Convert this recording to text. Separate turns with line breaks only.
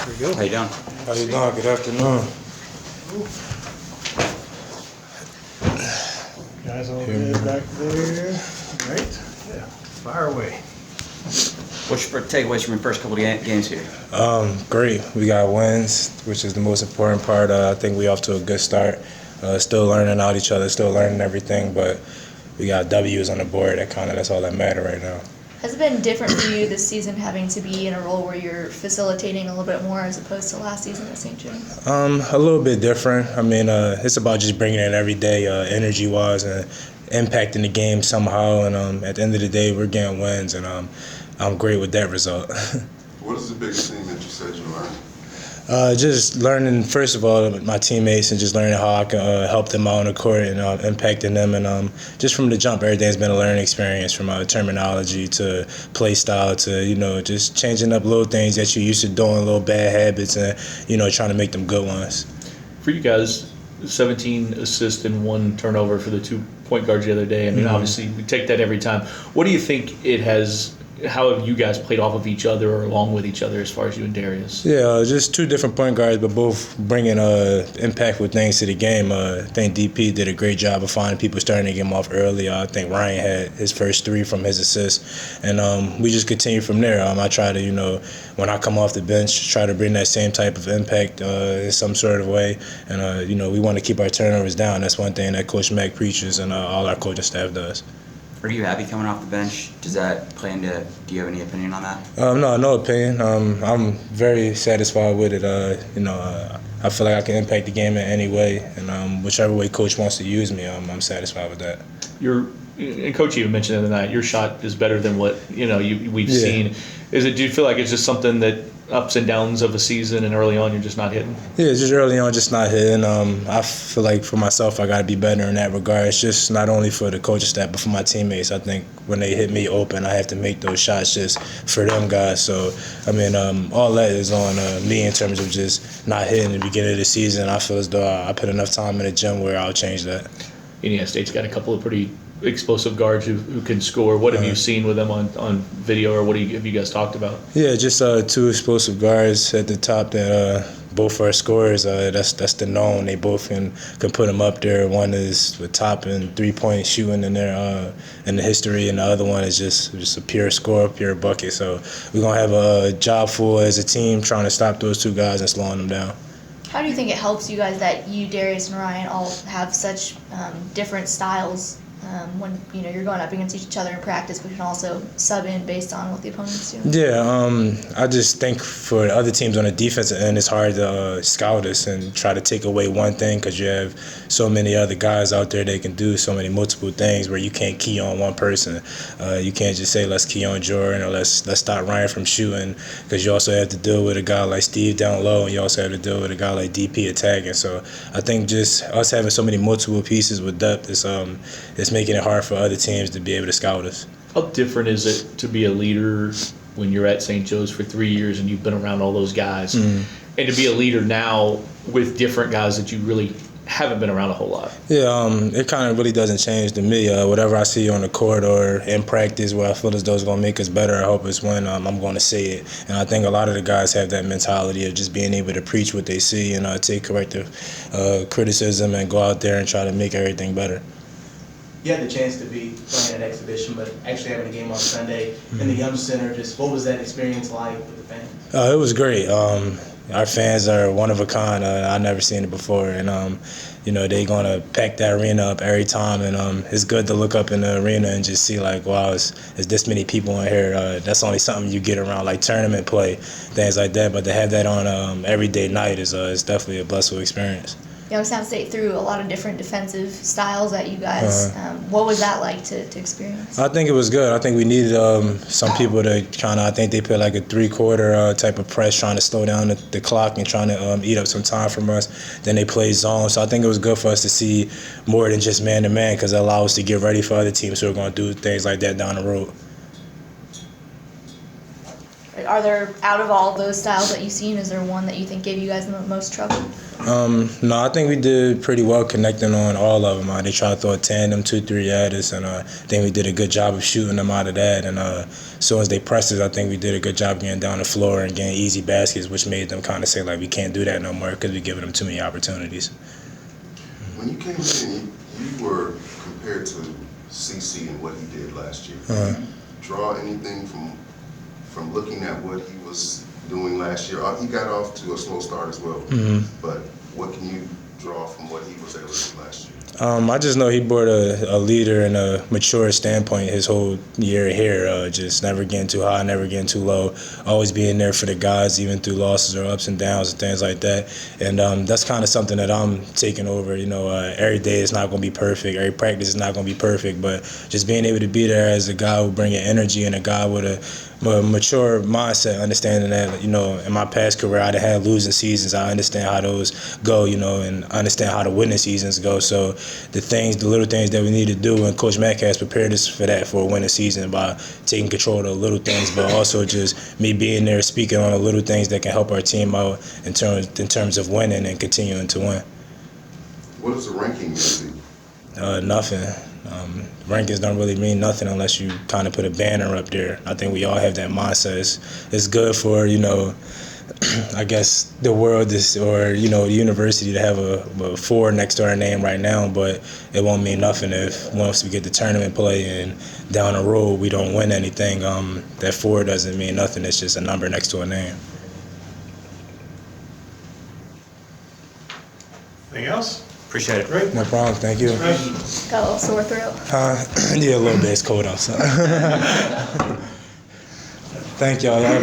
Pretty good.
How you doing?
How you doing? Good afternoon.
Guys all good back there. Right? Yeah. Fire away.
What's your takeaways from your first couple of games here?
Great. We got wins, which is the most important part. I think we off to a good start. Still learning out each other, still learning everything, but we got W's on the board. That's all that matter right now.
Has it been different for you this season, having to be in a role where you're facilitating a little bit more as opposed to last season at St. James?
A little bit different. I mean, it's about just bringing in every day, energy-wise, and impacting the game somehow. And at the end of the day, we're getting wins, and I'm great with that result.
What is the biggest thing that you said you learned?
Just learning, first of all, my teammates, and just learning how I can help them out on the court and impacting them. And just from the jump, everything's been a learning experience, from terminology to play style to, just changing up little things that you used to doing, little bad habits, and, trying to make them good ones.
For you guys, 17 assists and 1 turnover for the 2 point guards the other day. I mean, obviously, we take that every time. What do you think it has? How have you guys played off of each other or along with each other as far as you and Darius?
Yeah, just 2 different point guards, but both bringing impactful things to the game. I think DP did a great job of finding people starting to get him off early. I think Ryan had his first 3 from his assists, and we just continue from there. I try to, when I come off the bench, try to bring that same type of impact in some sort of way. And, we want to keep our turnovers down. That's one thing that Coach Mack preaches and all our coaching staff does.
Are you happy coming off the bench? Does that play into? Do you have any opinion on that?
No opinion. I'm very satisfied with it. I feel like I can impact the game in any way, and whichever way Coach wants to use me, I'm satisfied with that.
And Coach even mentioned the other night, your shot is better than what we've seen. Do you feel like it's just something that ups and downs of a season, and early on you're just not hitting?
Yeah, just early on, just not hitting. I feel like for myself, I got to be better in that regard. It's just not only for the coaching staff, but for my teammates. I think when they hit me open, I have to make those shots just for them guys. So, I mean, all that is on me in terms of just not hitting at the beginning of the season. I feel as though I put enough time in the gym where I'll change that.
Indiana State's got a couple of pretty explosive guards who can score. What have you seen with them on video, or what have you guys talked about?
Yeah, just 2 explosive guards at the top that both are scorers. That's the known. They both can put them up there. One is with top and 3-point shooting in their in the history, and the other one is just a pure scorer, pure bucket. So we're gonna have a job full as a team trying to stop those 2 guys and slowing them down.
How do you think it helps you guys that you, Darius, and Ryan all have such different styles when you're going up against each other in practice, but you can also sub in based on what the opponent's doing?
Yeah, I just think for the other teams on the defensive end, it's hard to scout us and try to take away one thing, because you have so many other guys out there that can do so many multiple things where you can't key on one person. You can't just say, let's key on Jordan, or let's stop Ryan from shooting, because you also have to deal with a guy like Steve down low, and you also have to deal with a guy like DP attacking. So I think just us having so many multiple pieces with depth is making it hard for other teams to be able to scout us.
How different is it to be a leader when you're at St. Joe's for 3 years and you've been around all those guys, and to be a leader now with different guys that you really haven't been around a whole lot?
Yeah, it kind of really doesn't change to me. Whatever I see on the court or in practice where I feel as though it's going to make us better, I hope it's when I'm going to say it. And I think a lot of the guys have that mentality of just being able to preach what they see and take corrective criticism and go out there and try to make everything better.
You had the chance to be playing at exhibition, but actually having a game on Sunday in the Yum Center, just what was that experience like with the fans?
It was great. Our fans are one of a kind. I've never seen it before, and they're gonna pack that arena up every time. And it's good to look up in the arena and just see like, wow, it's this many people in here. That's only something you get around like tournament play, things like that. But to have that on everyday night is definitely a blissful experience.
Youngstown State threw a lot of different defensive styles at you guys. What was that like to experience?
I think it was good. I think we needed some people to kind of, I think they put like a 3-quarter type of press, trying to slow down the clock and trying to eat up some time from us. Then they played zone. So I think it was good for us to see more than just man-to-man, because it allows us to get ready for other teams who are going to do things like that down the road.
are there, out of all those styles that you've seen, is there one that you think gave you guys the most trouble?
No, I think we did pretty well connecting on all of them. They tried to throw a tandem 2-3 at us, and I think we did a good job of shooting them out of that. And as soon as they pressed us, I think we did a good job getting down the floor and getting easy baskets, which made them kind of say, like, we can't do that no more because we're giving them too many opportunities.
When you came in, you were compared to CC and what he did last year. Draw anything from looking at what he was doing last year? He got off to a slow start as well, but what can you draw from what he was able to do last year?
I just know he brought a leader and a mature standpoint his whole year here, just never getting too high, never getting too low, always being there for the guys, even through losses or ups and downs and things like that. And that's kind of something that I'm taking over. You know, every day is not going to be perfect. Every practice is not going to be perfect, but just being able to be there as a guy who bring energy and a guy with a mature mindset, understanding that, you know, in my past career, I had losing seasons. I understand how those go, you know, and understand how the winning seasons go. So the little things that we need to do, and Coach Mack has prepared us for that, for a winning season, by taking control of the little things, but also just me being there, speaking on the little things that can help our team out in terms of winning and continuing to win.
What does the ranking mean to you?
Nothing. Rankings don't really mean nothing unless you kind of put a banner up there. I think we all have that mindset. It's good for, you know, I guess the world is, or, you know, the university to have a 4 next to our name right now, but it won't mean nothing if once we get the tournament play and down the road we don't win anything. That 4 doesn't mean nothing. It's just a number next to a name.
Anything else?
Appreciate it.
Great.
No problem. Thank you.
Right.
Got a little sore throat?
Yeah, a little bit. It's cold outside. Thank y'all.